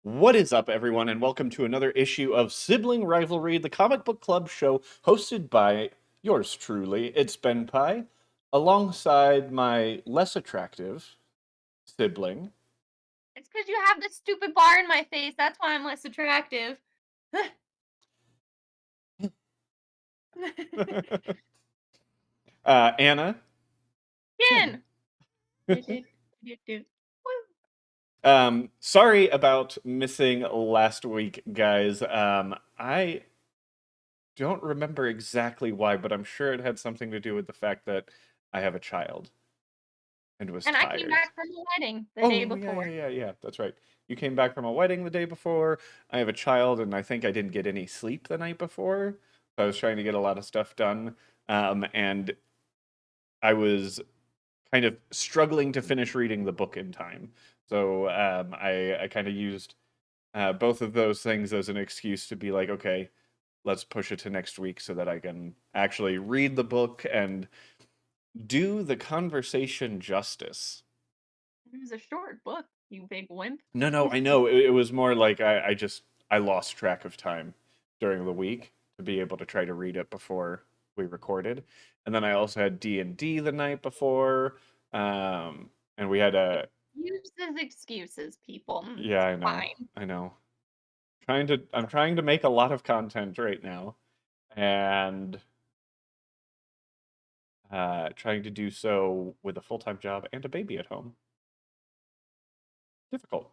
What is up, everyone, and welcome to another issue of Sibling Rival-Read, the comic book club show hosted by yours truly, It's Ben Pie, alongside my less attractive sibling. It's because you have this stupid bar in my face. That's why I'm less attractive. Anna. Ken. Do-do, do-do. Sorry about missing last week, guys. I don't remember exactly why, but I'm sure it had something to do with the fact that I have a child and was And I came tired. back from a wedding the day Oh, yeah, before. yeah, yeah, yeah. That's right. You came back from a wedding the day before. I have a child, and I think I didn't get any sleep the night before. So I was trying to get a lot of stuff done. And I was kind of struggling to finish reading the book in time. So I kind of used both of those things as an excuse to be like, okay, let's push it to next week so that I can actually read the book and do the conversation justice. It was a short book, you big wimp. No, I know. It was more like I lost track of time during the week to be able to try to read it before we recorded. And then I also had D&D the night before. And we had a Excuses, people. yeah, It's I know. fine. I know. I'm trying to make a lot of content right now and trying to do so with a full-time job and a baby at home. Difficult.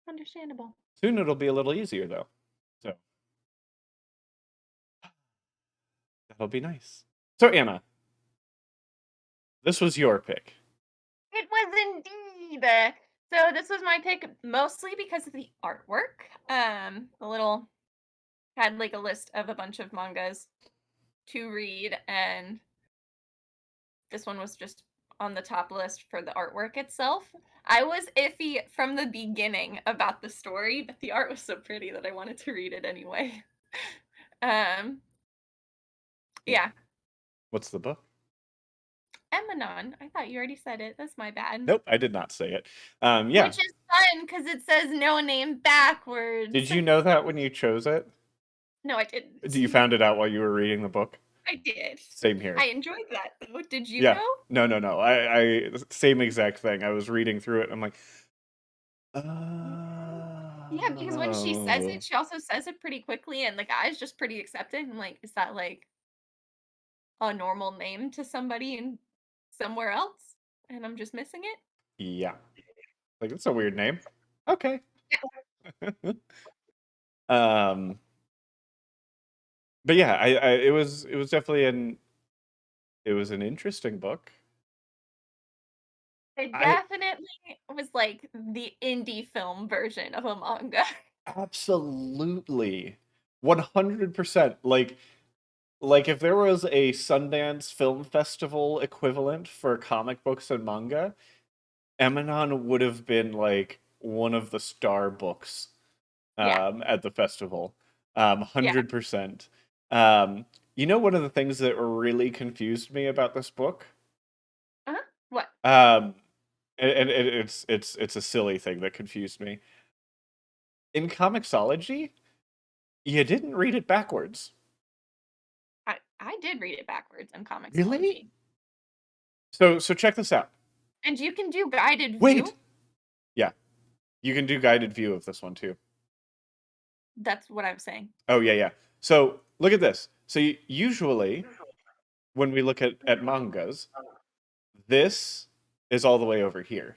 Understandable. Soon it'll be a little easier though. So that'll be nice. So Anna, this was your pick. It was indeed. So this was my pick mostly because of the artwork. A little had like a list of a bunch of mangas to read, and this one was just on the top list for the artwork itself. I was iffy from the beginning about the story, but the art was so pretty that I wanted to read it anyway. Um, yeah, What's the book? Emanon. I thought you already said it. That's my bad. Nope, I did not say it. Yeah. Which is fun because it says no name backwards. Did you know that when you chose it? No, I didn't. You found it out while you were reading the book? I did. Same here. I enjoyed that though. Did you Yeah. know? No. I same exact thing. I was reading through it and I'm like, Yeah, because when she says oh. it, she also says it pretty quickly, and the guy's just pretty accepting. I'm like, is that like a normal name to somebody in somewhere else, and I'm just missing it? Yeah. Like, that's a weird name. Okay. Yeah. um, but yeah, it was definitely an interesting book. It I definitely was like the indie film version of a manga. absolutely 100% like if there was a Sundance Film Festival equivalent for comic books and manga, Emanon would have been like one of the star books Yeah, at the festival. yeah. 100%. One of the things that really confused me about this book, Uh-huh. What? um, and it's a silly thing that confused me. In Comixology, you didn't read it backwards. I did read it backwards in Really? Comixology. So check this out. And you can do guided Wait. view. Yeah, you can do guided view of this one too. That's what I'm saying. Oh yeah. So look at this. So usually when we look at mangas, this is all the way over here.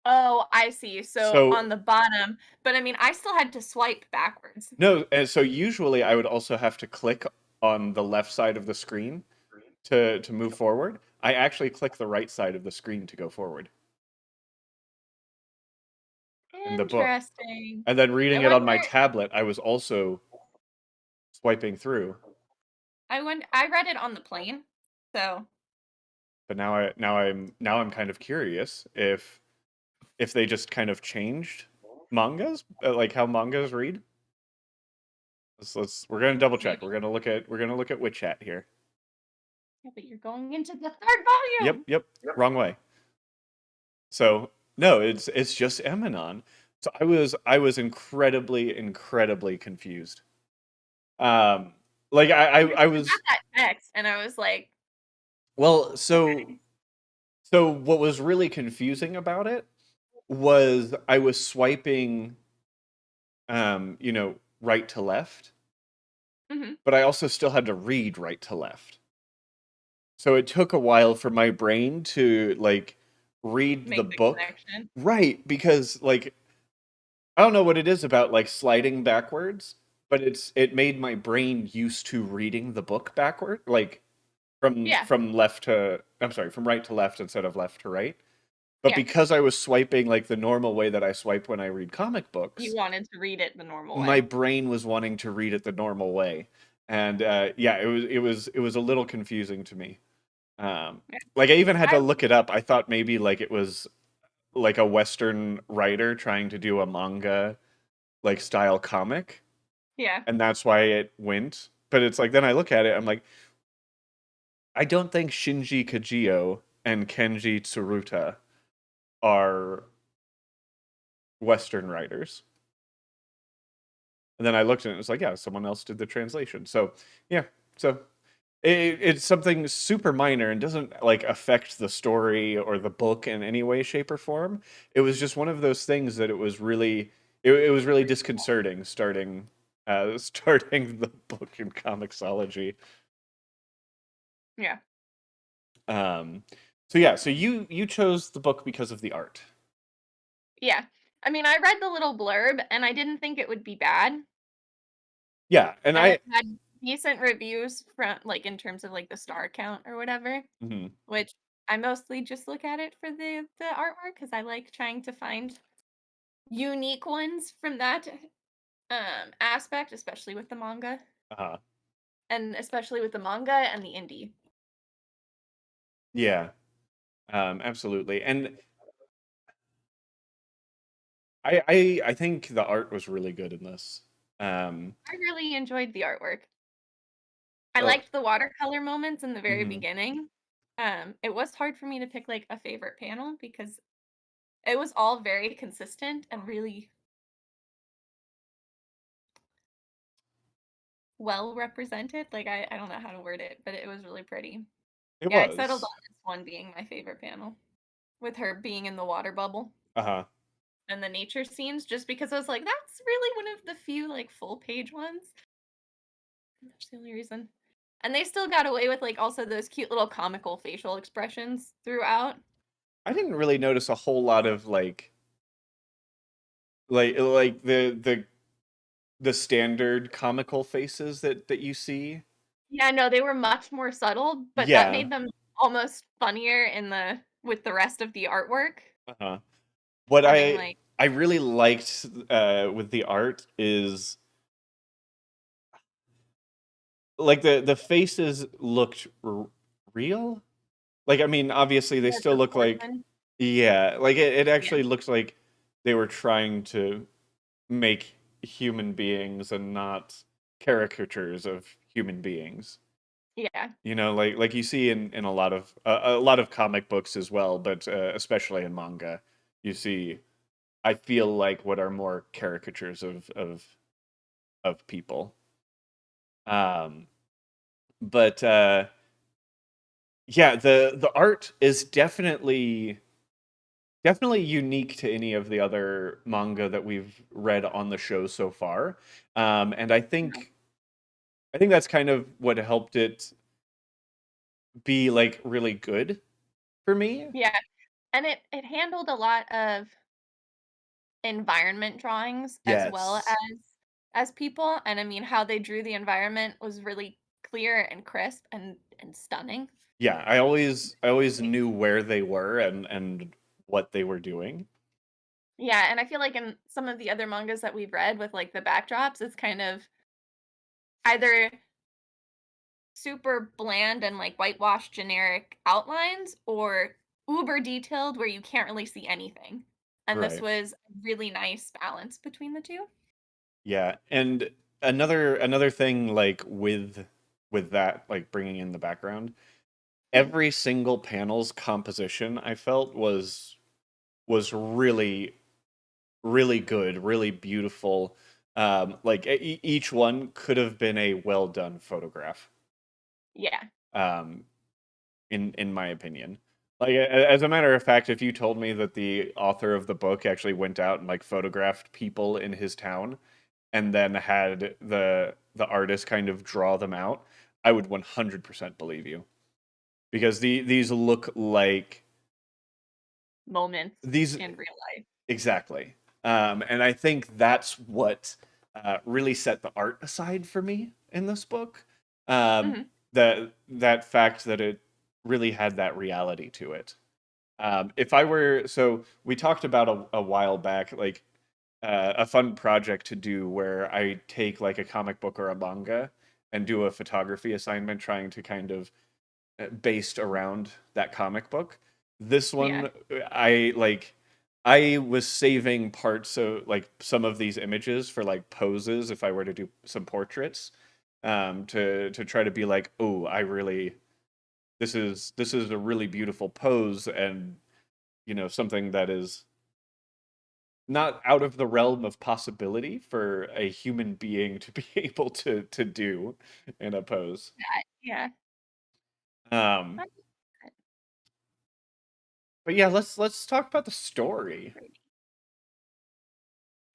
Oh, I see. So So on the bottom, but I mean, I still had to swipe backwards. no, and so usually I would also have to click on the left side of the screen to move forward. I actually click the right side of the screen to go forward in the book. Interesting. And then I reading it on wonder my tablet, I was also swiping through. I read it on the plane. So, But now I'm kind of curious if they just kind of changed mangas, like how mangas read. We're gonna double check. maybe. We're gonna look at WeChat here. Yeah, but you're going into the third volume. Yep. Wrong way. So no, it's just Emanon. So I was incredibly confused. Um, like I I was got that text and I was like, well, okay. so what was really confusing about it was I was swiping right to left, Hmm. but I also still had to read right to left. So it took a while for my brain to like read the Make the book connection. right because like I don't know what it is about like sliding backwards, but it made my brain used to reading the book backward, like Yeah. from left to I'm sorry, from right to left instead of left to right. But Yeah. because I was swiping like the normal way that I swipe when I read comic You books, wanted to read it the normal my way. brain was wanting to read it the normal way. And yeah, it was a little confusing to me. Yeah. Like I even had I to look it up. I thought maybe like it was like a Western writer trying to do a manga like style comic, yeah. and that's why it went. But it's like then I look at it, I'm like, I don't think Shinji Kajio and Kenji Tsuruta are Western writers. And then I looked at it and it's like, yeah, someone else did the translation. So yeah, so it's something super minor and doesn't like affect the story or the book in any way, shape, or form. It was just one of those things that it was really disconcerting starting starting the book in comicsology. Yeah. Um, so yeah, so you chose the book because of the art. Yeah. I mean, I read the little blurb and I didn't think it would be bad. Yeah, and And I it had decent reviews from like in terms of like the star count or whatever, mhm, which I mostly just look at it for the artwork because I like trying to find unique ones from that aspect, especially with the manga. uh And especially with the manga and the indie. yeah, absolutely. And I think the art was really good in this. Um, I really enjoyed the artwork. I oh, liked the watercolor moments in the very mhm. beginning. It was hard for me to pick like a favorite panel because it was all very consistent and really well represented. Like I don't know how to word it, but it was really pretty. It Yeah, I settled on was. this one being my favorite panel with her being in the water bubble Uh-huh. and the nature scenes just because I was like, that's really one of the few like full page ones. That's the only reason. And they still got away with like also those cute little comical facial expressions throughout. I didn't really notice a whole lot of like the standard comical faces that you see. Yeah, no, they were much more subtle, but that Yeah. made them almost funnier in the with the rest of the artwork. Uh-huh. What Having like I really liked with the art is like the faces looked real. Like I mean, obviously they the still look like porcelain. yeah, like it Yeah. actually looks like they were trying to make human beings and not caricatures of human beings. Yeah. You know, like you see in a lot of comic books as well, but especially in manga, you see. I feel like what are more caricatures of people. Um, but yeah, the art is definitely unique to any of the other manga that we've read on the show so far. And I think that's kind of what helped it be like really good for me. Yeah. And it handled a lot of environment drawings as well Yes. as people, and I mean how they drew the environment was really clear and crisp and stunning. Yeah, I always knew where they were and what they were doing. Yeah, and I feel like in some of the other mangas that we've read with like the backdrops, it's kind of either super bland and like whitewashed generic outlines or uber detailed where you can't really see anything. And this Right. was a really nice balance between the two. Yeah, and another thing like with that like bringing in the background, Mhm. every single panel's composition I felt was really really good, really beautiful. Like each one could have been a well done photograph. Yeah. Um, in my opinion. Like as a matter of fact, if you told me that the author of the book actually went out and like photographed people in his town and then had the artist kind of draw them out, I would 100% believe you because these look like Moments these in real life. exactly. And I think that's what really set the art aside for me in this book. Mhm. That fact that it really had that reality to it. If I were, so we talked about a while back, like a fun project to do where I take like a comic book or a manga and do a photography assignment trying to kind of based around that comic book. This Yeah. one, I like, I was saving parts of like some of these images for like poses if I were to do some portraits, to try to be like, oh, I really this is a really beautiful pose and something that is not out of the realm of possibility for a human being to be able to do in a pose. Yeah. Um, I but yeah, let's talk about the story.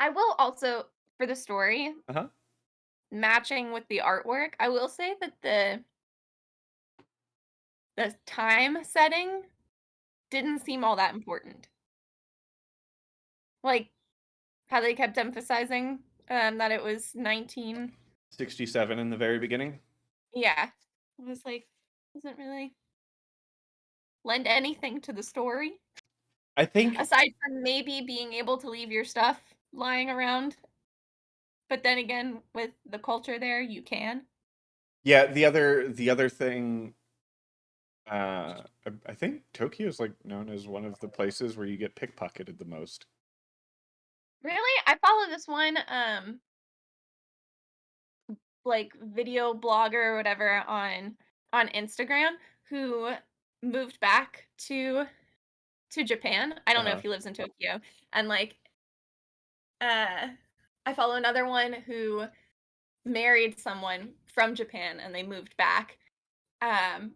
I will also, for the story, Uh-huh. matching with the artwork, I will say that the time setting didn't seem all that important. Like, how they kept emphasizing, that it was 19. 67 in the very beginning. Yeah. It was like, doesn't really lend anything to the story, I think aside from maybe being able to leave your stuff lying around, but then again, with the culture there, you can. yeah, the other thing I think Tokyo is like known as one of the places where you get pickpocketed the most. Really? I follow this one, like, video blogger or whatever on Instagram who moved back to Japan. I don't know if Uh-huh. he lives in Tokyo, and, like, uh, I follow another one who married someone from Japan and they moved back, um,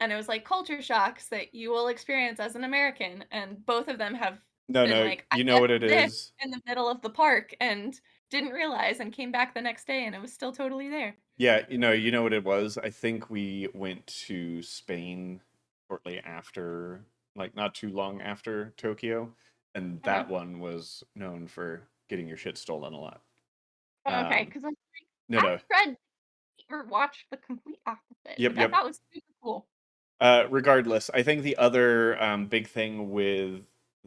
and it was, like, culture shocks that you will experience as an American, and both of them have No, been no, like, "I you know left what it this is. in the middle of the park and didn't realize and came back the next day and it was still totally there." Yeah, you know what it was. I think we went to Spain shortly after, like not too long after Tokyo, and Uh-huh. that one was known for getting your shit stolen a lot. Oh, okay, Um, because I'm no, I no, read or watched the complete opposite, yep, which I yep. thought was super cool. Regardless, I think the other big thing with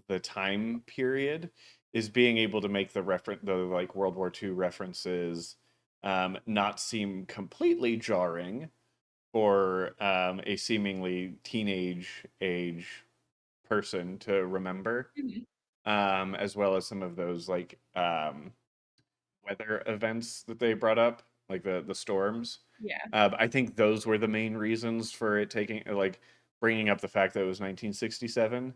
the time period is being able to make the like World War II references not seem completely jarring for a seemingly teenage age person to remember, Mhm. as well as some of those like weather events that they brought up, like the storms. Yeah. I think those were the main reasons for it taking like bringing up the fact that it was 1967,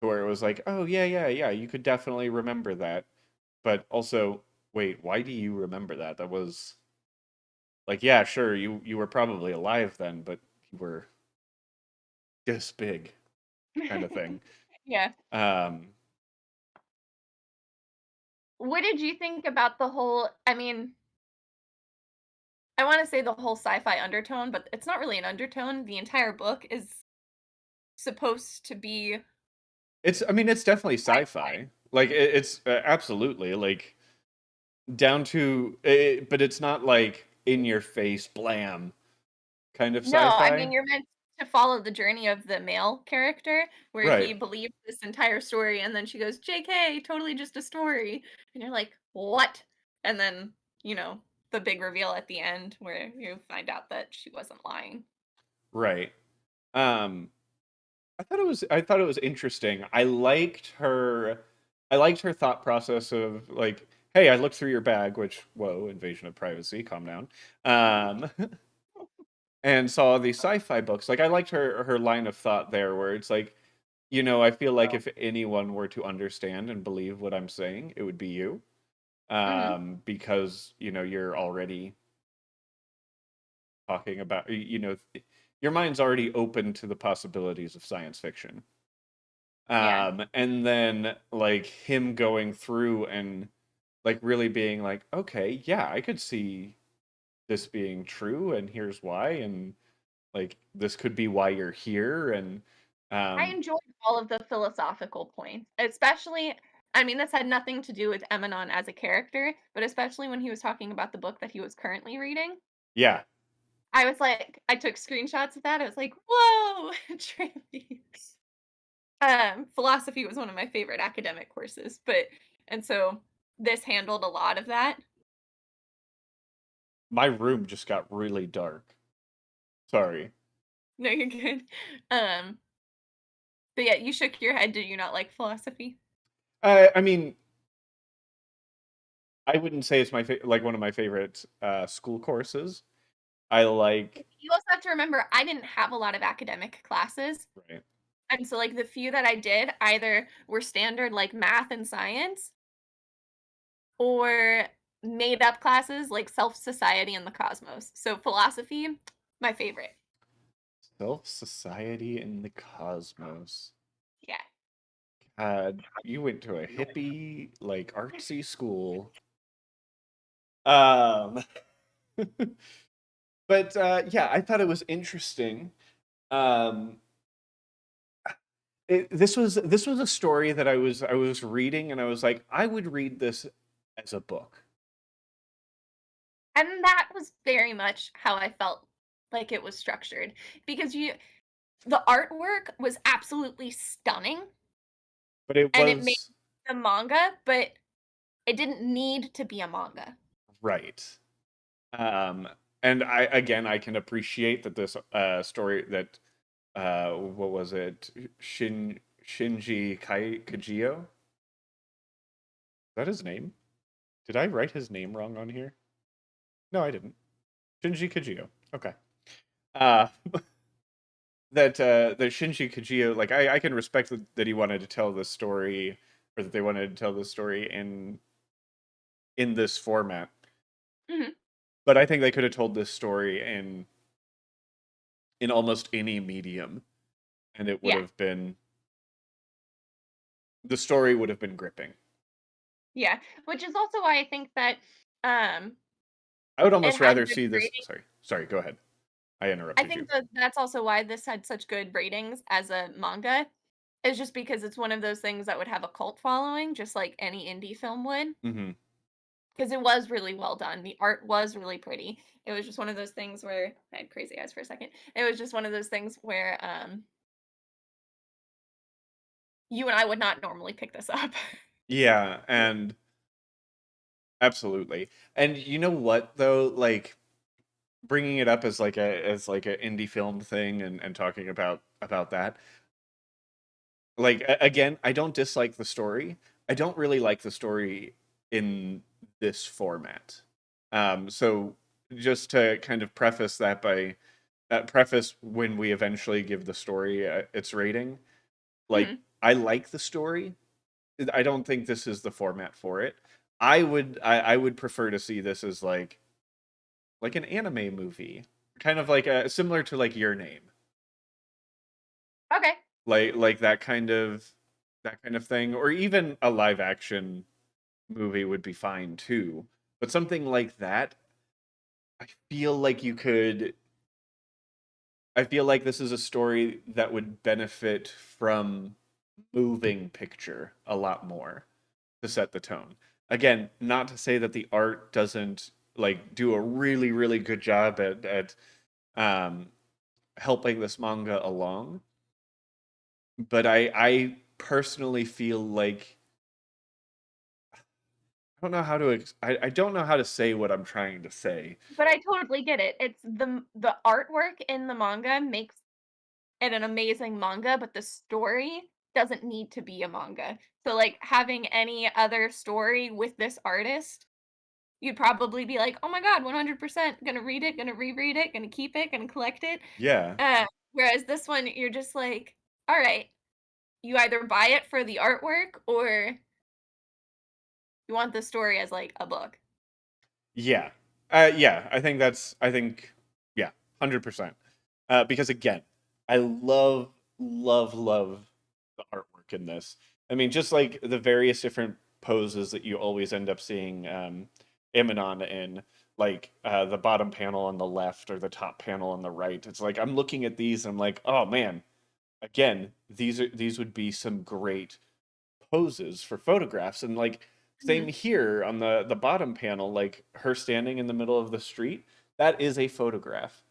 where it was like, oh yeah, yeah, yeah, you could definitely remember that, but also, wait, why do you remember that? That was like, yeah, sure, you were probably alive then, but you were this big, kind of thing. Yeah. Um, What did you think about the whole, I mean, I wanna say the whole sci-fi undertone, but it's not really an undertone. The entire book is supposed to be I mean, it's definitely sci-fi. sci-fi. Like it's absolutely like down to, but it's not like in your face, blam kind of No, I sci-fi. mean, you're meant to follow the journey of the male character where he Right, believes this entire story, and then she goes, "JK, totally just a story." And you're like, "What?" And then, the big reveal at the end where you find out that she wasn't lying. right. Um, I thought it was interesting. I liked her thought process of like, hey, I looked through your bag, which whoa, invasion of privacy, calm down. Um, and saw these sci-fi books. Like I liked her line of thought there, where it's like, I feel like So if anyone were to understand and believe what I'm saying, it would be you. mhm, Because, you're already talking about, your mind's already open to the possibilities of science fiction. yeah. And then like him going through and like really being like, okay, yeah, I could see this being true, and here's why, and like this could be why you're here, and I um, enjoyed all of the philosophical points, especially I mean, this had nothing to do with Emanon as a character, but especially when he was talking about the book that he was currently reading. yeah, I was like I took screenshots of that. I was like, "Whoa, trendy." Philosophy was one of my favorite academic courses, but and so this handled a lot of that. my room just got really dark. Sorry. No, you're good. Um, but yeah, you shook your head. Did you not like philosophy? I mean, I wouldn't say it's like one of my favorite school courses. I like, You also have to remember I didn't have a lot of academic classes. right. And so, like, the few that I did either were standard, like, math and science or made up classes like self, society, and the cosmos. So, philosophy, my favorite. Self, society, and the cosmos. Yeah. God, you went to a hippie, like artsy school. Um, but yeah, I thought it was interesting. Um, this was a story that I was reading, and I was like, I would read this as a book. And that was very much how I felt like it was structured because the artwork was absolutely stunning But it and it made was the manga, but it didn't need to be a manga. right. Um, and I can appreciate that this story that what was it? Shinji Kajio? Is that his name? Did I write his name wrong on here? No, I didn't. Shinji Kajio. Okay. Uh, that Shinji Kajio, like I can respect that he wanted to tell this story, or that they wanted to tell this story in this format. Mhm. But I think they could have told this story in almost any medium, and it would Yeah. have been the story would have been gripping. Yeah. Which is also why I think that um I would it almost had rather good see this. ratings. Sorry, go ahead. I I interrupted you. think that that's also why this had such good ratings as a manga, is just because it's one of those things that would have a cult following, just like any indie film would. Hmm. Because it was really well done. The art was really pretty. It was just one of those things where I had crazy eyes for a second. It was just one of those things where you and I would not normally pick this up. Yeah, and absolutely. And you know what though, like bringing it up as like an indie film thing, and talking about that. Like again, I don't dislike the story. I don't really like the story in this format. So just to kind of preface that by preface when we eventually give the story its rating, like Mhm. I like the story. I don't think this is the format for it. I would prefer to see this as like an anime movie, kind of like similar to like Your Name, Okay. like that kind of thing, or even a live action movie would be fine too. But something like that, I feel like you could. I feel like this is a story that would benefit from moving picture a lot more to set the tone. Again, not to say that the art doesn't like do a really really good job at um helping this manga along, but I personally feel like I don't know how to say what I'm trying to say. But I totally get it. It's the artwork in the manga makes it an amazing manga, but the story doesn't need to be a manga. So like having any other story with this artist, you'd probably be like, "Oh my god, 100% gonna read it, gonna reread it, gonna keep it, gonna collect it." Yeah. Uh, whereas this one, you're just like, "All right." you either buy it for the artwork or you want the story as like a book. Yeah. Yeah, I think, yeah, 100%. Because again, I love the artwork in this. I mean, just like the various different poses that you always end up seeing Emanon in, like the bottom panel on the left or the top panel on the right. It's like I'm looking at these and I'm like, oh man, again, these would be some great poses for photographs. And like same Mhm. here on the bottom panel, like her standing in the middle of the street, that is a photograph.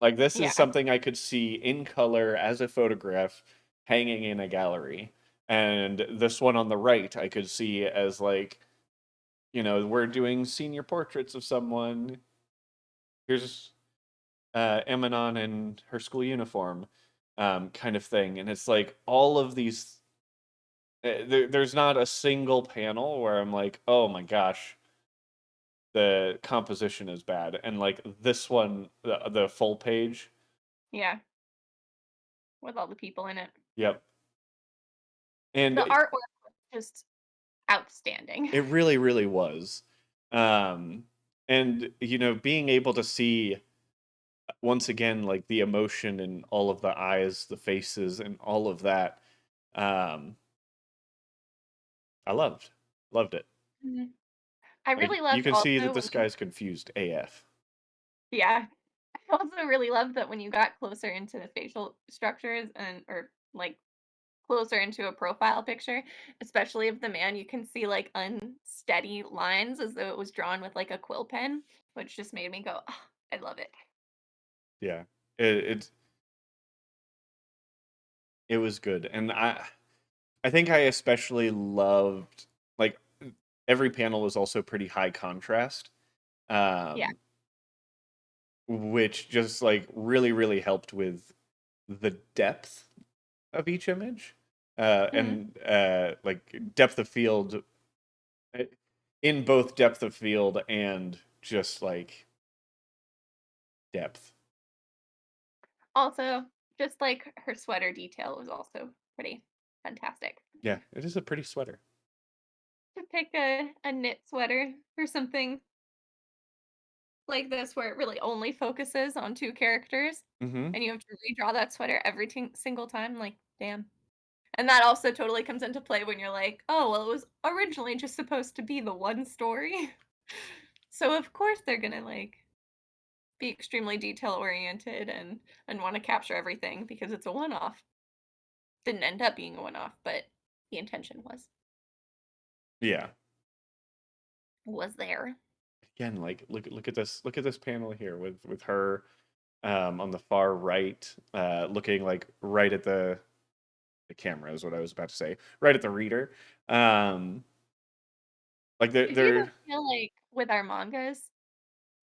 Like this is Yeah. something I could see in color as a photograph hanging in a gallery. And this one on the right I could see as like, we're doing senior portraits of someone. Here's Emanon in her school uniform, kind of thing. And it's like all of these there's not a single panel where I'm like, oh my gosh, the composition is bad. And like this one, the full page, Yeah. With all the people in it. yep. And The artwork was just outstanding. it really, really was. Um, and being able to see once again like the emotion in all of the eyes, the faces, and all of that, um, I loved it. Mhm. I Like really you loved can see that also this when you guy's confused AF. yeah. I also really loved that when you got closer into the facial structures and or like closer into a profile picture, especially of the man, you can see like unsteady lines as though it was drawn with like a quill pen, which just made me go, oh, I love it. Yeah, it it was good, and I think I especially loved like every panel was also pretty high contrast, Yeah. um, which just like really really helped with the depth of each image, Mhm. and like depth of field uh, in both depth of field and just like depth. Also, just like her sweater detail was also pretty fantastic. Yeah, it is a pretty sweater. To pick a knit sweater for something like this where it really only focuses on 2 characters, Hmm. and you have to redraw that sweater every single time, like, damn. And that also totally comes into play when you're like, "Oh, well, it was originally just supposed to be the one story." So, of course, they're gonna, like, be extremely detail-oriented and wanna capture everything because it's a one-off. Didn't end up being a one-off, but the intention Yeah. was there. Again, like look at this panel here with her on the far right, looking like right at the camera is what I was about to say, right at the reader. Um, like Did you ever they're feel like with our mangas,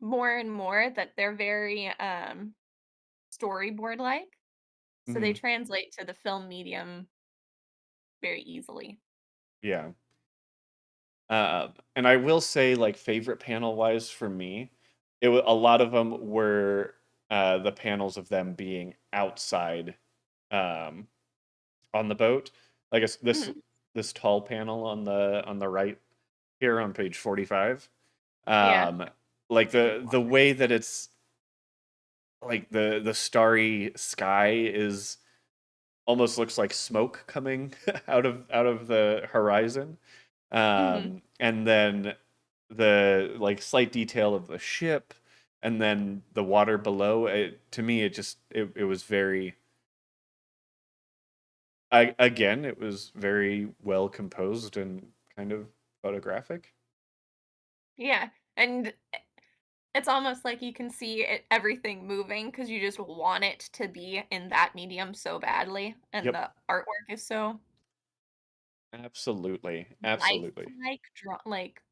more and more that they're very, storyboard-like? So they mhm, translate to the film medium very easily. yeah. And I will say, like favorite panel wise for me, a lot of them were the panels of them being outside um, on the boat. Like Mhm. this tall panel on the right here on page 45. Yeah. Um, like Like in the water. way that it's like the starry sky is almost looks like smoke coming out of the horizon. Mhm. And then the like slight detail of the ship and then the water below it, to me it was very again it was very well composed and kind of photographic. Yeah, and it's almost like you can see it everything moving because you just want it to be in that medium so badly, and Yep, the artwork is so absolutely, absolutely. lifelike, draw like,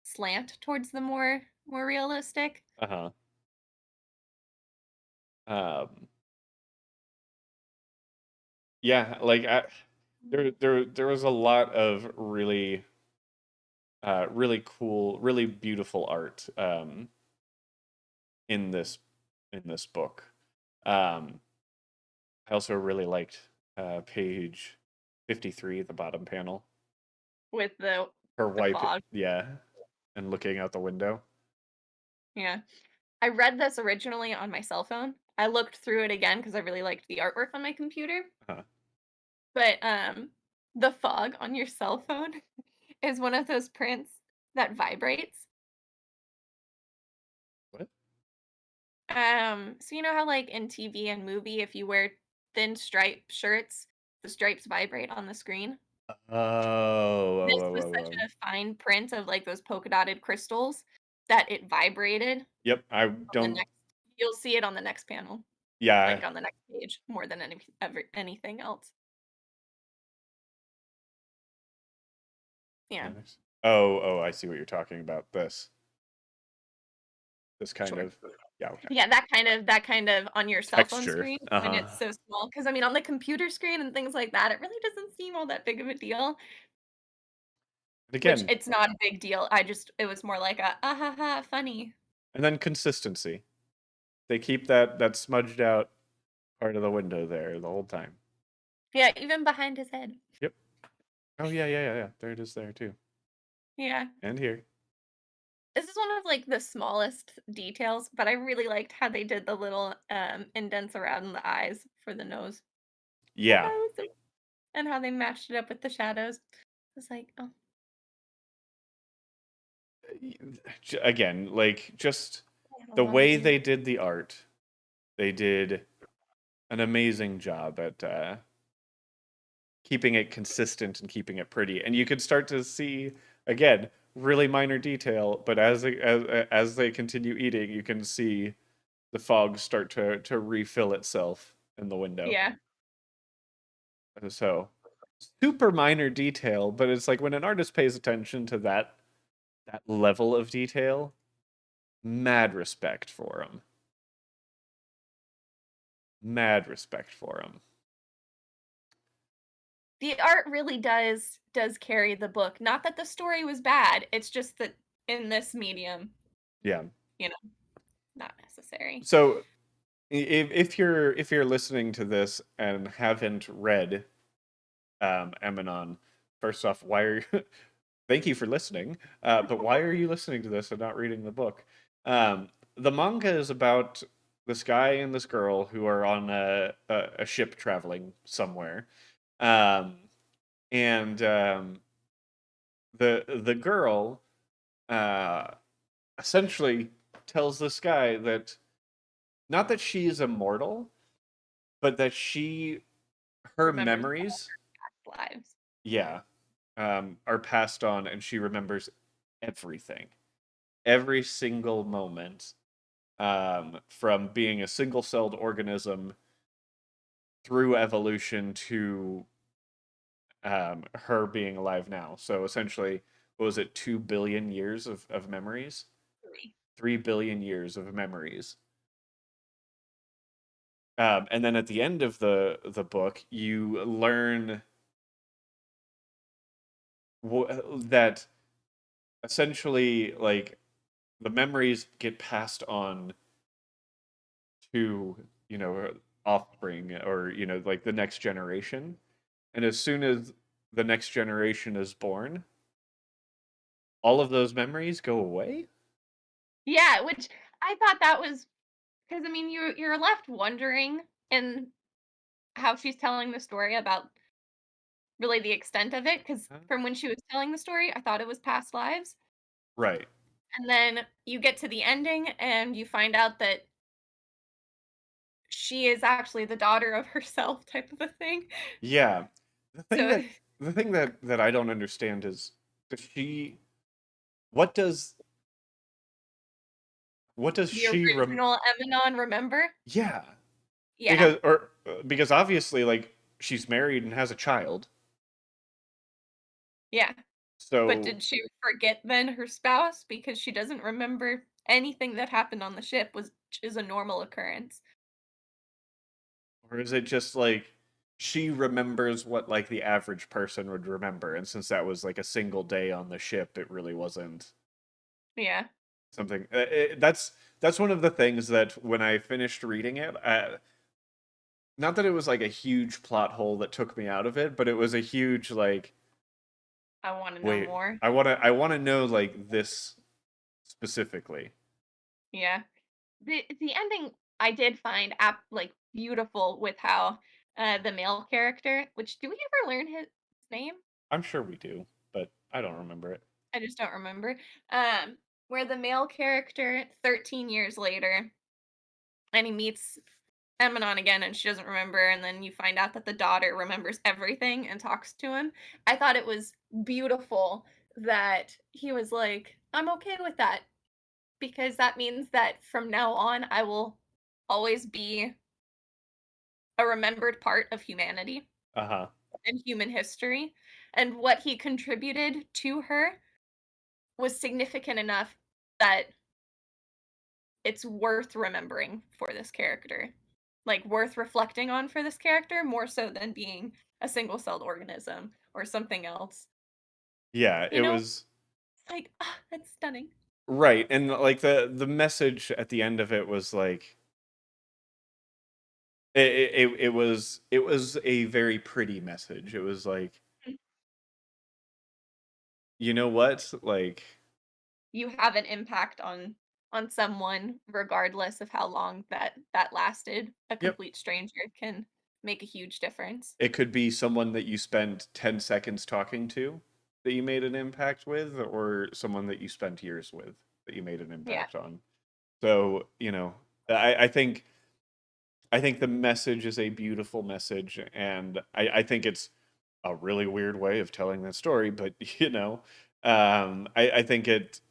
slant towards the more realistic. Uh-huh. um yeah, like there was a lot of really really cool, really beautiful art in this book. Um, I also really liked Page 53, the bottom panel. with Her the wipe, fog. yeah, and looking out the window. Yeah. I read this originally on my cell phone. I looked through it again because I really liked the artwork on my computer, Huh. but, the fog on your cell phone is one of those prints that vibrates. What? So you know how, like, in TV and movie, if you wear thin striped shirts, the stripes vibrate on the screen? Oh, whoa, This whoa, was whoa, such whoa. a fine print of, like, those polka dotted crystals that it vibrated Yep, I on the don't. next you'll see it on the next panel, Yeah. like, on the next page more than anything else. Yeah, Nice. Oh, I see what you're talking about. This kind sure. of, yeah, okay. Yeah, that kind of on your cell phone Texture. screen when Uh-huh. it's so small. Because I mean, on the computer screen and things like that, it really doesn't seem all that big of a deal, And which again, it's not a big deal. It was more like a, "Ah, ha, ha, funny." and then consistency. They keep that smudged out part of the window there the whole time. Yeah, even behind his head. Yep. Oh yeah. There it is there too. Yeah. And here. This is one of, like, the smallest details, but I really liked how they did the little, indents around the eyes for the nose. I thought Yeah. it was so and how they matched it up with the shadows. I was like, "Oh, Again, like just I had a the lot of way ears." they did the art, they did an amazing job at keeping it consistent and keeping it pretty. And you could start to see again really minor detail, but as they continue eating, you can see the fog start to refill itself in the window. Yeah. So super minor detail, but it's like when an artist pays attention to that level of detail, mad respect for him. Mad respect for him. The art really does carry the book. Not that the story was bad, it's just that in this medium, Yeah. you know, not necessary. So if you're listening to this and haven't read Emanon, first off, why are you, thank you for listening. But why are you listening to this and not reading the book? The manga is about this guy and this girl who are on a ship traveling somewhere, um, and the girl uh, essentially tells this guy that not that she is immortal, but that her Remembers memories, past lives. yeah, are passed on, and she remembers everything, every single moment, from being a single-celled organism through evolution to her being alive now. So essentially, what was it, 2 billion years of memories? 3. 3 billion years of memories. And then at the end of the book, you learn that essentially, like, the memories get passed on to offspring, or like the next generation. And as soon as the next generation is born, all of those memories go away. Yeah, which I thought that was because I mean, you're left wondering in how she's telling the story about really the extent of it. Because Huh? from when she was telling the story, I thought it was past lives, Right. and then you get to the ending and you find out that she is actually the daughter of herself type of a thing. Yeah. The thing So that the thing that I don't understand is, does she what does the she original Emanon, remember? yeah, Yeah, because obviously, like, she's married and has a child. yeah. But So, did she forget then her spouse because she doesn't remember anything that happened on the ship was is a normal occurrence? or is it just like she remembers what like the average person would remember, and since that was like a single day on the ship, it really wasn't Yeah. something. That's one of the things that when I finished reading it, not that it was like a huge plot hole that took me out of it, but it was a huge like, I want to know wait, more. I want to know like this specifically. Yeah. The ending I did find like beautiful with how the male character, which do we ever learn his name? I'm sure we do, but I don't remember it. I just don't remember. Um, where the male character 13 years later and he meets Emanon again and she doesn't remember, and then you find out that the daughter remembers everything and talks to him. I thought it was beautiful that he was like, I'm okay with that because that means that from now on I will always be a remembered part of humanity Uh-huh. and human history. And what he contributed to her was significant enough that it's worth remembering for this character. Like worth reflecting on for this character more so than being a single-celled organism or something else. Yeah, You it know? was It's like, ah, that's stunning. right. And like the message at the end of it was like it was a very pretty message. It was like, Mm. you know what? Like You have an impact on someone regardless of how long that lasted. A yep, complete stranger can make a huge difference. it could be someone that you spent 10 seconds talking to that you made an impact with, or someone that you spent years with that you made an Yeah. impact on. So, I think the message is a beautiful message, and I think it's a really weird way of telling that story, but I think it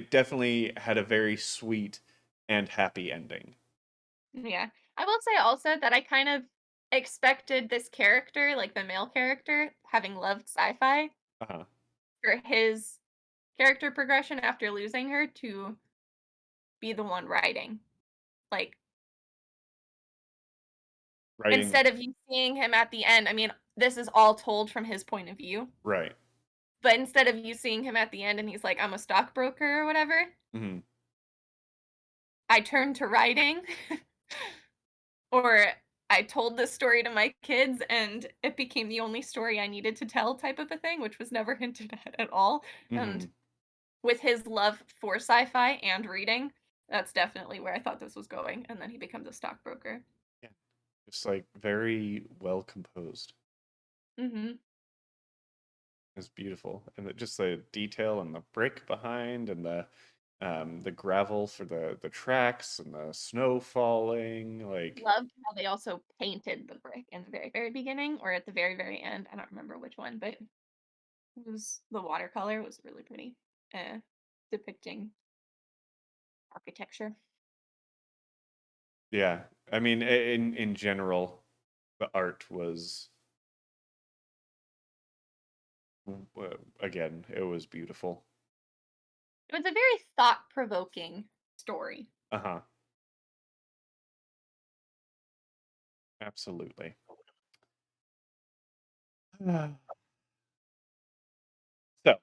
definitely had a very sweet and happy ending. Yeah. I will say also that I kind of expected this character, like the male character, having loved sci-fi, Uh-huh. for his character progression after losing her to be the one writing. Like, Writing, instead of you seeing him at the end, I mean, this is all told from his point of view, right. but instead of you seeing him at the end and he's like, I'm a stockbroker or whatever, Hmm. I turned to writing or I told this story to my kids and it became the only story I needed to tell type of a thing, which was never hinted at all. And Hmm. with his love for sci-fi and reading, that's definitely where I thought this was going. And then he becomes a stockbroker. Yeah, just like very well composed. Hmm. It's beautiful, and just the detail and the brick behind, and the gravel for the tracks, and the snow falling. Like, Loved how they also painted the brick in the very, very beginning or at the very, very end. I don't remember which one, but it was the watercolor was really pretty, depicting architecture. yeah, I mean, in general, the art was again, it was beautiful. It was a very thought-provoking story. Uh-huh. Absolutely. So,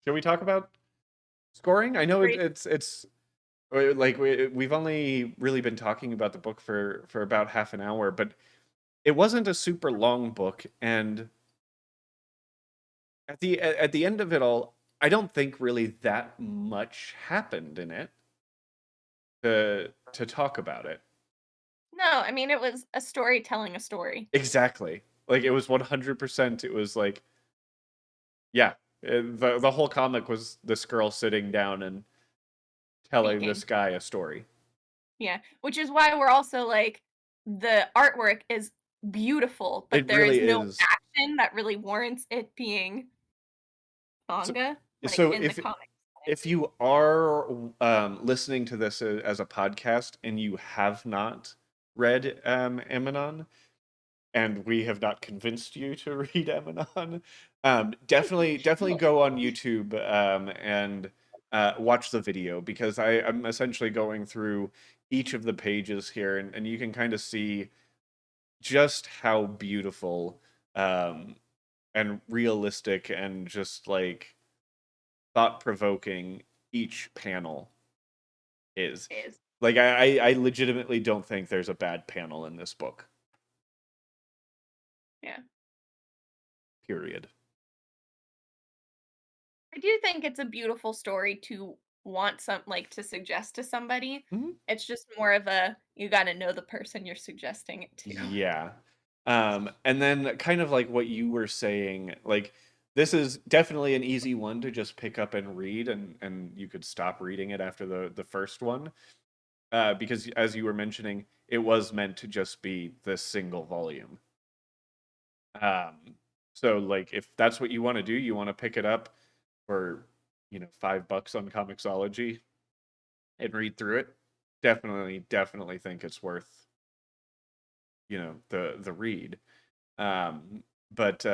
shall we talk about scoring? I know Great. it's like we've only really been talking about the book for about half an hour, but it wasn't a super long book, and at the end of it all, I don't think really that much happened in it to talk about it. No, I mean, it was a story telling a story. Exactly. Like it was 100%. It was like, yeah, the whole comic was this girl sitting down and telling this Speaking. guy a story. Yeah, which is why we're also like, the artwork is beautiful, but It there really is no is. action that really warrants it being So, manga, like, so in the if comic if sense. you are listening to this as a podcast and you have not read Emanon, and we have not convinced you to read Emanon, definitely go on YouTube and watch the video, because I'm essentially going through each of the pages here, and you can kind of see just how beautiful um, and realistic and just like thought provoking each panel is. Like I legitimately don't think there's a bad panel in this book. Yeah. Period. I do think it's a beautiful story to want some like to suggest to somebody. Mhm. It's just more of a you got to know the person you're suggesting it to. Yeah. And then kind of like what you were saying, like this is definitely an easy one to just pick up and read, and you could stop reading it after the first one. Because as you were mentioning, it was meant to just be this single volume. Um, so like if that's what you want to do, you want to pick it up for, $5 on Comixology and read through it. Definitely think it's worth, the read. But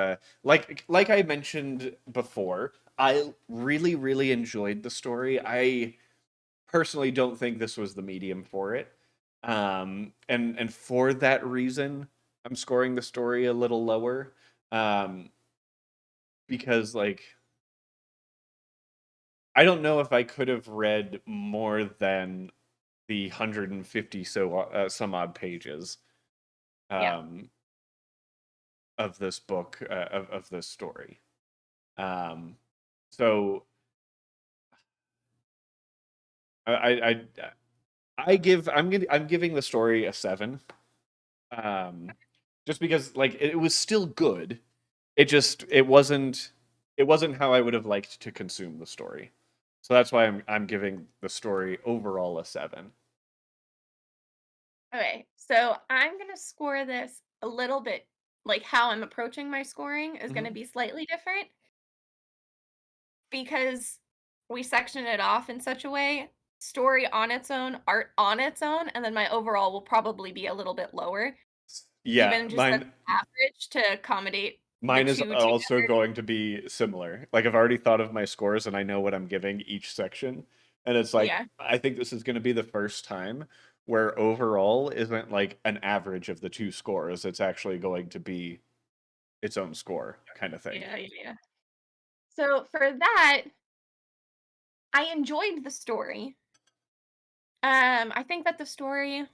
like I mentioned before, I really enjoyed the story. I personally don't think this was the medium for it. And for that reason, I'm scoring the story a little lower. Um, because like I don't know if I could have read more than the 150 some odd pages Yeah. um, of this book of this story. Um, so I I I I'm giving the story a 7. Um, just because like it was still good. It wasn't how I would have liked to consume the story. So that's why I'm giving the story overall a 7. Okay. So I'm going to score this a little bit like how I'm approaching my scoring is going to Mhm. be slightly different because we section it off in such a way story on its own, art on its own, and then my overall will probably be a little bit lower, Yeah, even just as mine average to accommodate the mine is two together. also going to be similar. Like I've already thought of my scores and I know what I'm giving each section. And it's like Yeah. I think this is going to be the first time where overall isn't like an average of the two scores. It's actually going to be its own score kind of thing. Yeah. So for that, I enjoyed the story. I think that the story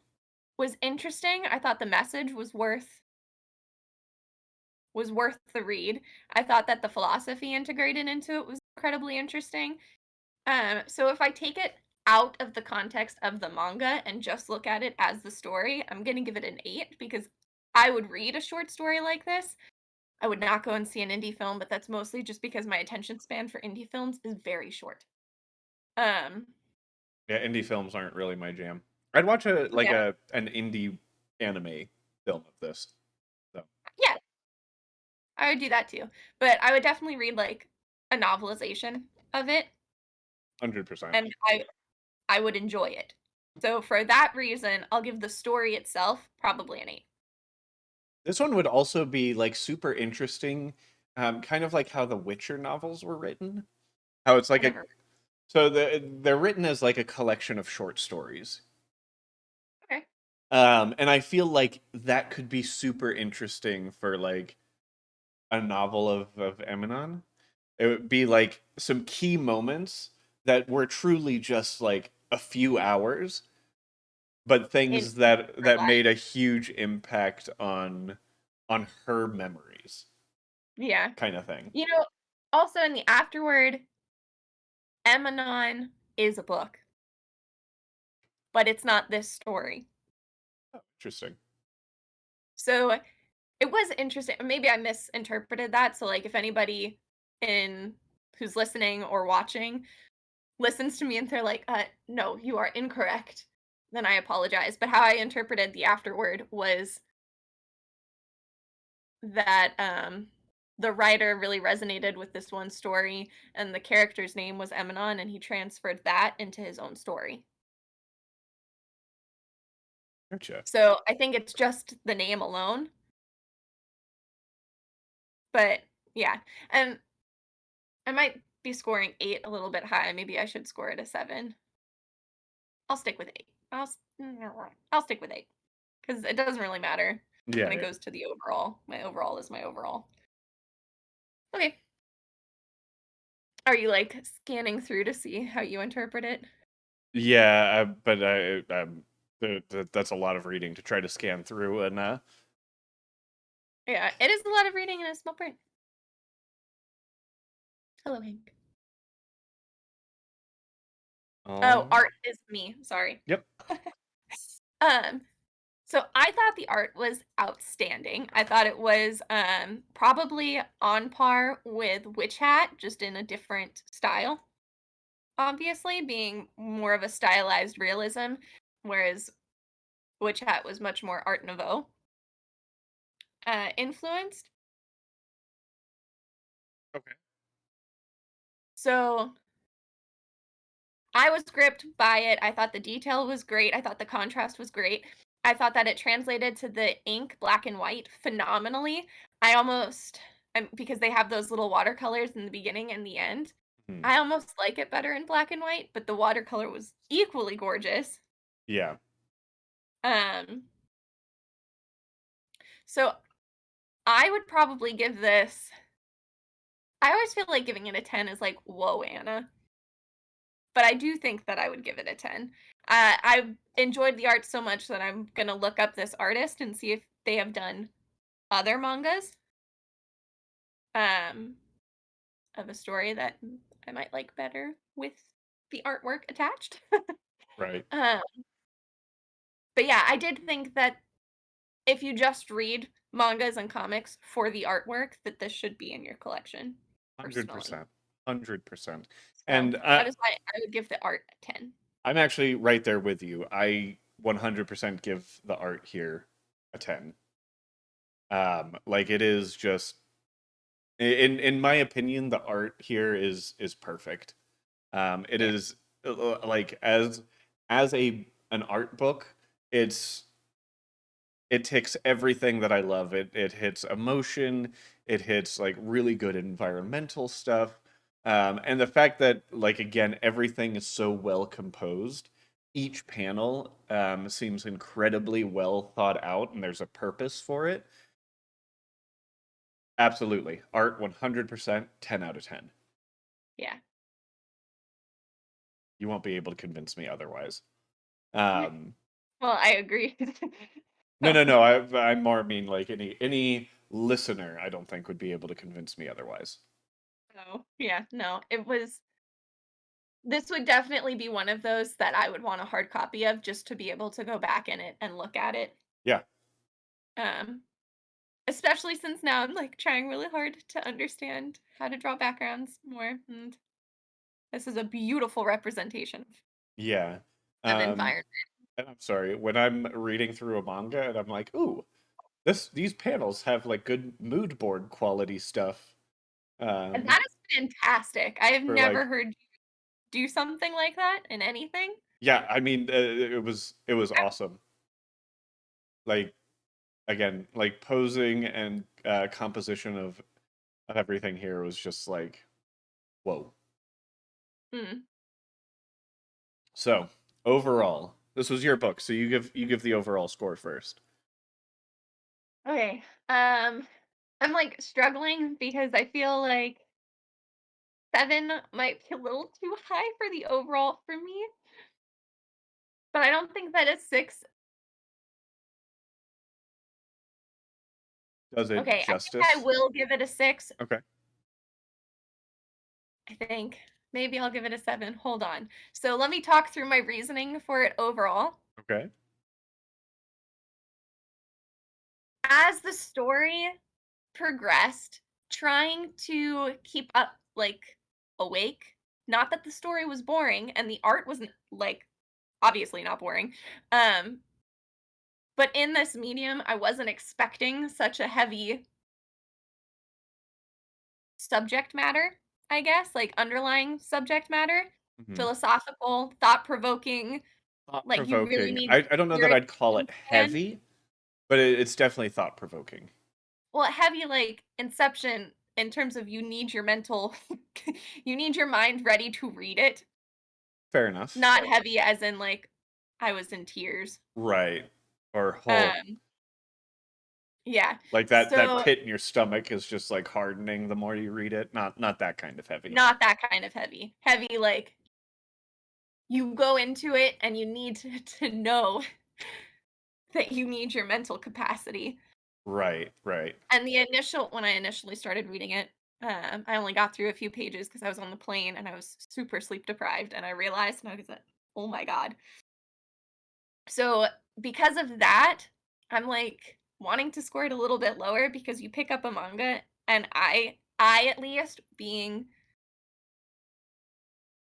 was interesting. I thought the message was worth the read. I thought that the philosophy integrated into it was incredibly interesting. So if I take it out of the context of the manga and just look at it as the story, I'm gonna give it an 8 because I would read a short story like this. I would not go and see an indie film, but that's mostly just because my attention span for indie films is very short. Um, Yeah, indie films aren't really my jam. I'd watch a like yeah, a an indie anime film of this. So, yeah, I would do that too. But I would definitely read like a novelization of it, 100%. and I would enjoy it. So for that reason, I'll give the story itself probably an 8. This one would also be like super interesting, kind of like how the Witcher novels were written. How it's I like a never. so they're written as like a collection of short stories. Okay. And I feel like that could be super interesting for like a novel of Emanon. It would be like some key moments that were truly just like a few hours, but In things her that life. made a huge impact on her memories, Yeah. kind of thing. Also in the afterword, Emanon is a book, but it's not this story. Interesting. So it was interesting. Maybe I misinterpreted that. So like if anybody in who's listening or watching listens to me and they're like, no, you are incorrect, then I apologize. But how I interpreted the afterword was that the writer really resonated with this one story and the character's name was Emanon and he transferred that into his own story. Gotcha. So I think it's just the name alone, but yeah. And I might be scoring 8 a little bit high. Maybe I should score it a 7. I'll stick with 8. I'll stick with 8 because it doesn't really matter Yeah, when it yeah. goes to the overall. My overall is my overall. Okay. Are you like scanning through to see how you interpret it? Yeah, but that's a lot of reading to try to scan through, and Yeah, it is a lot of reading in a small print. Hello, Hank. Oh, oh, art is me. Sorry. yep. Um, so I thought the art was outstanding. I thought it was probably on par with Witch Hat, just in a different style. Obviously, being more of a stylized realism, whereas Witch Hat was much more Art Nouveau influenced. Okay. So I was gripped by it. I thought the detail was great. I thought the contrast was great. I thought that it translated to the ink, black and white, phenomenally. I almost, because they have those little watercolors in the beginning and the end, Hmm. I almost like it better in black and white, but the watercolor was equally gorgeous. Yeah. Um, so I would probably give this, I always feel like giving it a 10 is like, whoa, Anna. But I do think that I would give it a 10. I enjoyed the art so much that I'm gonna look up this artist and see if they have done other mangas um, of a story that I might like better with the artwork attached. Right. um, but yeah, I did think that if you just read mangas and comics for the artwork, that this should be in your collection, personally. 100%. 100%. So And that is why I would give the art a 10. I'm actually right there with you. I 100% give the art here a 10. Like it is just in my opinion, the art here is perfect. It Yeah. is like as a an art book, it's it ticks everything that I love. It hits emotion, it hits like really good environmental stuff. And the fact that like again everything is so well composed. Each panel seems incredibly well thought out and there's a purpose for it. Absolutely. Art 100% 10 out of 10. Yeah. You won't be able to convince me otherwise. Yeah. Um Well, I agree. no, So, no, no. I more mean like any listener I don't think would be able to convince me otherwise. no, yeah, no, it was this would definitely be one of those that I would want a hard copy of just to be able to go back in it and look at it. Yeah. Um, Especially since now I'm like trying really hard to understand how to draw backgrounds more. And this is a beautiful representation Yeah. of Um, environment. and I'm sorry, when I'm reading through a manga and I'm like, ooh, these panels have like good mood board quality stuff. And Um, that is fantastic. I have for never like, heard you do something like that in anything. yeah, I mean, it was awesome. Like again, like posing and composition of everything here was just like, whoa. Mm. So overall, this was your book, so you give the overall score first. Okay. I'm like struggling because I feel like 7 might be a little too high for the overall for me, but I don't think that a 6. Does it Okay, I think I justice? will give it a 6, Okay. I think. Maybe I'll give it a 7, hold on. So let me talk through my reasoning for it overall. Okay. As the story progressed, trying to keep up, like, awake, not that the story was boring and the art wasn't, like, obviously not boring, um, but in this medium, I wasn't expecting such a heavy subject matter, I guess, like, underlying subject matter, Mhm. philosophical, thought-provoking, Thought like, you really provoking. need I don't know your that I'd call attention it span. heavy, but it's definitely thought provoking. Well, heavy, like, Inception in terms of you need your mental you need your mind ready to read it, Fair enough. not heavy as in, like, I was in tears. Right. Or whole Um, yeah. like that So, pit in your stomach is just like hardening the more you read it. Not that kind of heavy. not that kind of heavy. Heavy, like, you go into it and you need to know that you need your mental capacity. Right, right. And when I initially started reading it, I only got through a few pages because I was on the plane and I was super sleep deprived, and I realized, and I was like, "Oh my god." So, because of that, I'm, like, wanting to score it a little bit lower because you pick up a manga, and I at least, being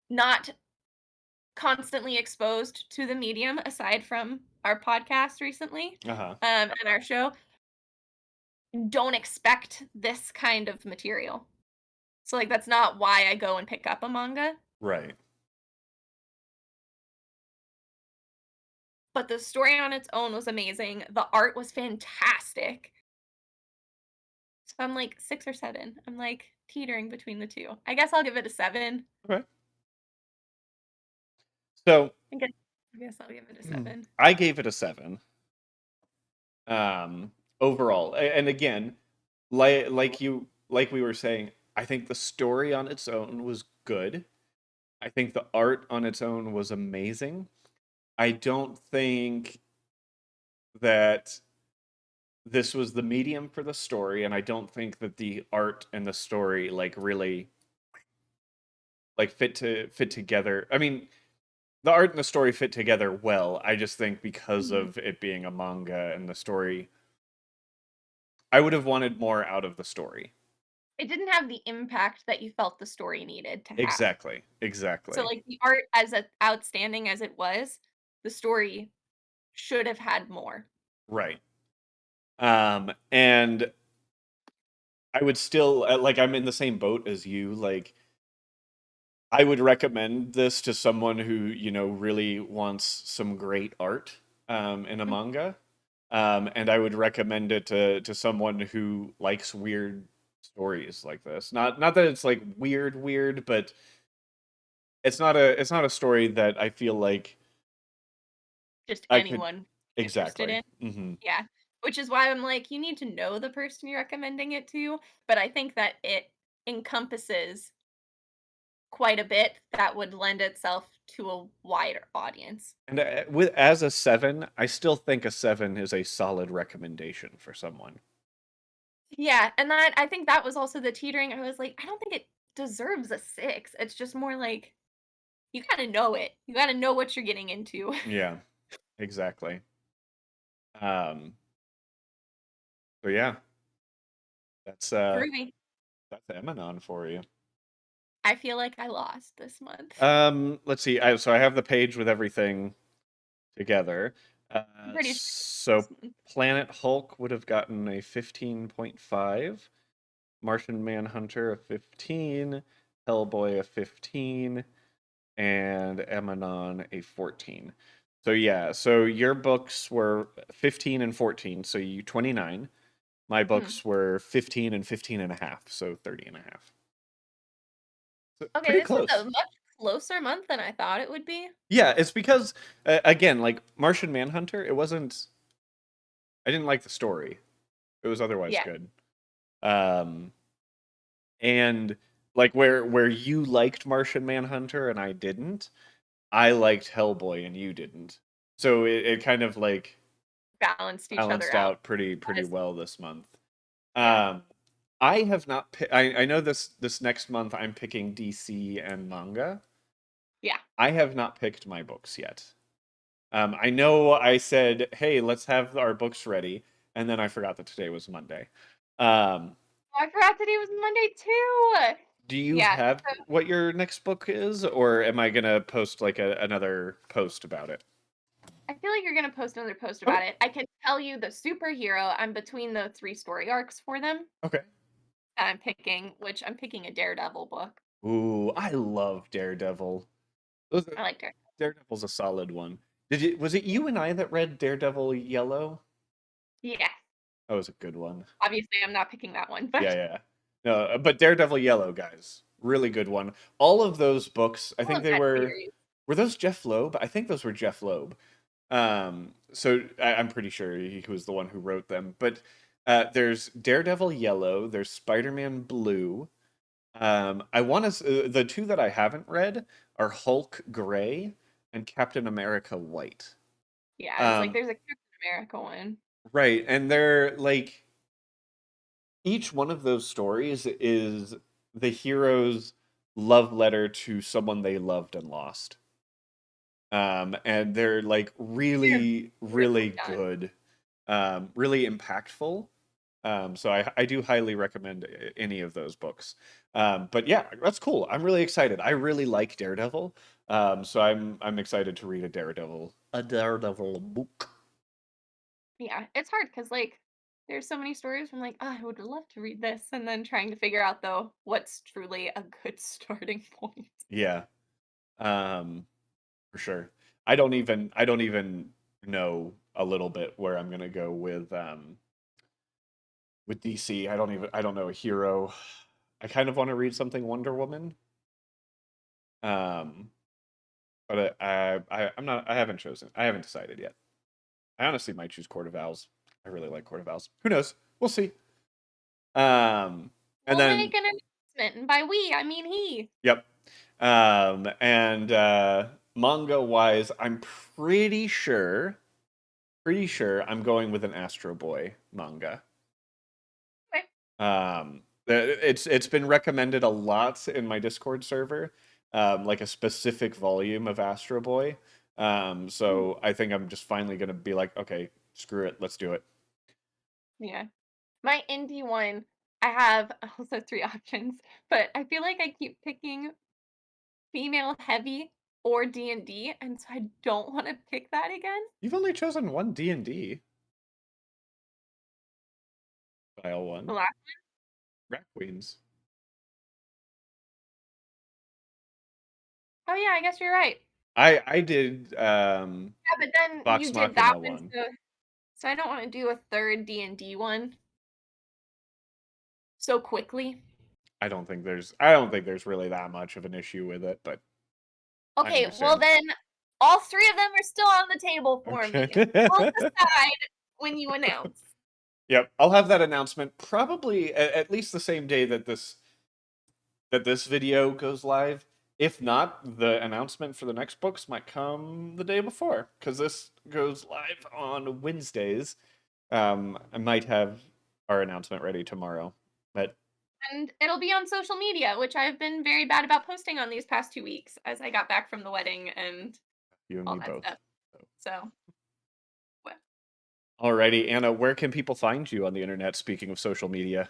not constantly exposed to the medium aside from our podcast recently, Uh-huh. and our show, don't expect this kind of material. So, like, that's not why I go and pick up a manga, Right. but the story on its own was amazing, the art was fantastic. So I'm like 6 or 7. I'm, like, teetering between the 2. I guess I'll give it a 7. Okay. So, I guess I guess I'll give it a 7. I gave it a 7. Um, Overall. And again, like we were saying, I think the story on its own was good. I think the art on its own was amazing. I don't think that this was the medium for the story, and I don't think that the art and the story like really like fit together. I mean, the art and the story fit together well. I just think because Mhm. of it being a manga and the story, I would have wanted more out of the story. It didn't have the impact that you felt the story needed to have. Exactly. So, Exactly. like, the art as outstanding as it was, the story should have had more. Right. And I would still like I'm in the same boat as you. Like I would recommend this to someone who, really wants some great art in a Mm, manga. And I would recommend it to someone who likes weird stories like this. Not that it's like weird, but it's not a story that I feel like just I could anyone interested exactly. in. Hmm. Yeah. Which is why I'm like, you need to know the person you're recommending it to, but I think that it encompasses quite a bit that would lend itself to a wider audience. And with as a 7, I still think a 7 is a solid recommendation for someone. Yeah, and that I think that was also the teetering. I was like, I don't think it deserves a 6. It's just more like you gotta know it. You gotta know what you're getting into. Yeah, exactly. Um, so yeah, that's Groovy. that's Emanon for you. I feel like I lost this month. Let's see. So I have the page with everything together. I'm pretty sure this So month. Planet Hulk would have gotten a 15.5, Martian Manhunter a 15, Hellboy a 15, and Emanon a 14. So yeah, so your books were 15 and 14, so you 29. My Hmm. books were 15 and 15 and a half, so 30 and a half. So Okay, pretty this was a close. much closer month than I thought it would be. Yeah, it's because again, like Martian Manhunter, it wasn't I didn't like the story. It was otherwise Yeah. good. Um and like where you liked Martian Manhunter and I didn't, I liked Hellboy and you didn't. So it kind of like Balanced each other balanced out. out pretty As, well this month. yeah. Um I have not I know this next month I'm picking DC and manga. Yeah. I have not picked my books yet. I know I said, "Hey, let's have our books ready," and then I forgot that today was Monday. Um, Oh, I forgot today was Monday too. do you Yeah. have what your next book is, or am I gonna post like another post about it? I feel like you're gonna post another post Okay. about it. I can tell you the superhero, I'm between the 3 story arcs for them Okay. that I'm picking, which I'm picking a Daredevil book. Ooh, I love Daredevil. I like Daredevil. Daredevil's a solid one. Was it Yeah. you and I that read Daredevil Yellow? Yeah. That was a good one. Obviously, I'm not picking that one, Yeah, but yeah. No, but Daredevil Yellow, guys, really good one. All of those books, I I think love they that series. were those Jeff Loeb? I think those were Jeff Loeb. So I'm pretty sure he was the one who wrote them. But there's Daredevil Yellow, there's Spider-Man Blue. I want to the two that I haven't read are Hulk Gray, and Captain America White. Yeah, I was like, Um, there's a Captain America one. right, and they're like each one of those stories is the hero's love letter to someone they loved and lost. And they're like They're really, really beautifully done. good, really impactful. So I do highly recommend any of those books. But yeah, that's cool. I'm really excited. I really like Daredevil. So I'm excited to read a Daredevil book. Yeah, it's hard because like there's so many stories from like, oh, I would love to read this, and then trying to figure out though what's truly a good starting point. Yeah, um, for sure. I don't even know a little bit where I'm gonna go with DC. I don't know a hero. I kind of want to read something Wonder Woman. Um, but I'm not. I haven't chosen. I haven't decided yet. I honestly might choose Court of Owls. I really like Court of Owls. Who knows? We'll see. Um, and We'll make then an announcement, and by we I mean he. yep. And manga wise, I'm pretty sure I'm going with an Astro Boy manga. Okay. It's been recommended a lot in my Discord server, like a specific volume of Astro Boy. Mm, So I think I'm just finally gonna be like, okay, screw it, let's do it. yeah. My indie one, I have also three options, but I feel like I keep picking female heavy or D&D, and so I don't want to pick that again. You've only chosen one D&D style The one, last, Rat Queens. oh yeah, I guess you're right. I did Yeah, but then you Vox did that Machina one, one. so I don't want to do a third D&D one so quickly. I don't think there's really that much of an issue with it, but I Okay, well understand. then, all three of them are still on the table for Okay. me. We'll decide when you announce. Yep, I'll have that announcement probably at least the same day that this video goes live. If not, the announcement for the next books might come the day before because this goes live on Wednesdays. I might have our announcement ready tomorrow, but And it'll be on social media, which I've been very bad about posting on these past 2 weeks as I got back from the wedding and you and all me that both. stuff. So, well, Alrighty, Anna, where can people find you on the internet? Speaking of social media,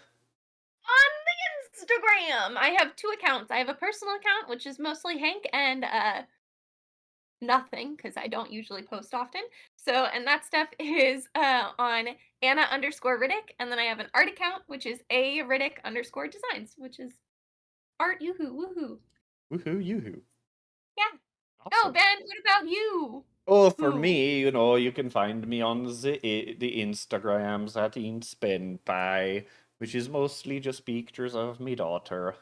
on the Instagram, I have 2 accounts. I have a personal account, which is mostly Hank and, nothing because I don't usually post often. So, and that stuff is on Anna_Riddick. And then I have an art account, which is A Riddick_designs, which is art. Yoo-hoo, woohoo. woohoo, yoo-hoo, Yeah. Oh, awesome. Ben, what about you? Oh, for Who? me, you can find me on the Instagrams at InSpenPie, which is mostly just pictures of me daughter.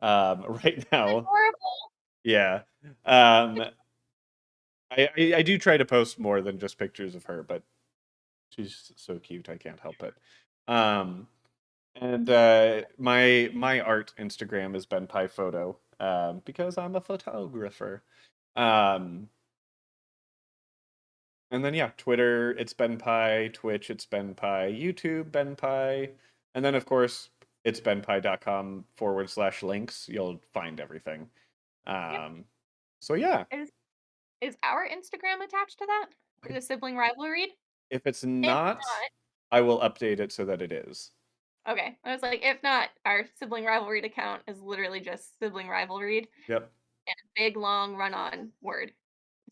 Right now, Adorable. yeah. Um, I do try to post more than just pictures of her, but she's so cute, I can't help it. Um, and my art Instagram is Ben Pie Photo, because I'm a photographer. Um, And then yeah, Twitter, it's Ben Pie, Twitch, it's Ben Pie, YouTube, Ben Pie, and then of course it's benpie.com/links. You'll find everything. Yep. Um, so yeah, Is is our Instagram attached to that for I, the sibling rivalry? if it's If not, I will update it so that it is. not, okay. I was like, if not, our sibling rivalry account is literally just sibling rivalry and Yep, a big long run-on word.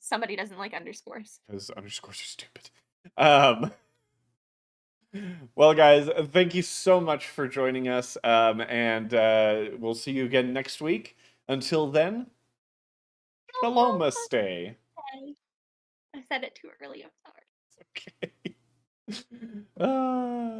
Somebody doesn't like underscores. because underscores are stupid. Um, well, guys, thank you so much for joining us, and we'll see you again next week. Until then, Shalom-Aste. I said it too early. I'm sorry. Okay. Ah.